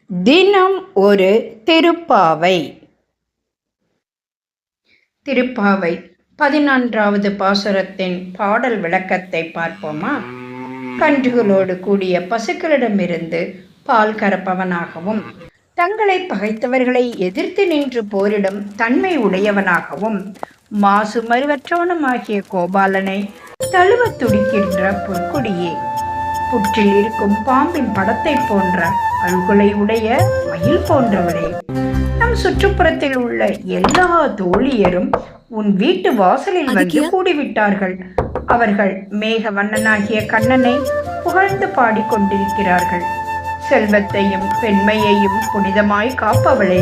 தினம் ஒரு திருப்பாவை. திருப்பாவை 11வது பாசுரத்தின் பாடல் விளக்கத்தை பார்ப்போமா? கன்றுகளோடு கூடிய பசுக்களிடமிருந்து பால் கறப்பவனாகவும், தங்களை பகைத்தவர்களை எதிர்த்து நின்று போரிடும் தன்மை உடையவனாகவும், மாசு மறுவற்றவனுமாகிய கோபாலனை தழுவ துடிக்கின்ற பொற்கொடியே, புற்றில் இருக்கும் பாம்பின் படத்தை போன்ற அல்குலை உடைய மயில் போன்றவரே, நம் சுற்றுப்புறத்தில் உள்ள எல்லா தோழியரும் உன் வீட்டு வாசலில் வந்து கூடிவிட்டார்கள். அவர்கள் மேக வண்ணனாகிய கண்ணனை புகழ்ந்து பாடிக்கொண்டிருக்கிறார்கள். செல்வத்தையும் பெண்மையையும் புனிதமாய் காப்பவளே,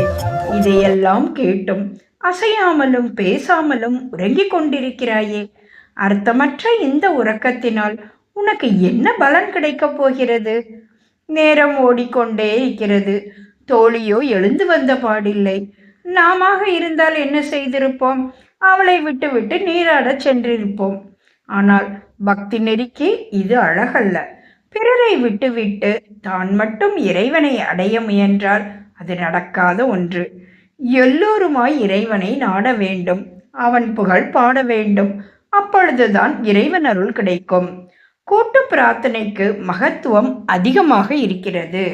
இதையெல்லாம் கேட்டும் அசையாமலும் பேசாமலும் உறங்கிக் கொண்டிருக்கிறாயே, அர்த்தமற்ற இந்த உறக்கத்தினால் உனக்கு என்ன பலன் கிடைக்கப் போகிறது? நேரம் ஓடிக்கொண்டே இருக்கிறது. தோழியோ எழுந்து வந்த பாடில்லை. நாம இருந்தால் என்ன செய்திருப்போம்? அவளை விட்டு விட்டு நீராடச் சென்றிருப்போம். ஆனால் பக்தி நெறிக்கு இது அழகல்ல. பிறரை விட்டுவிட்டு தான் மட்டும் இறைவனை அடைய முயன்றால் அது நடக்காத ஒன்று. எல்லோருமாய் இறைவனை நாட வேண்டும், அவன் புகழ் பாட வேண்டும். அப்பொழுதுதான் இறைவன் அருள் கிடைக்கும். கூட்டு பிரார்த்தனைக்கு மகத்துவம் அதிகமாக இருக்கிறது.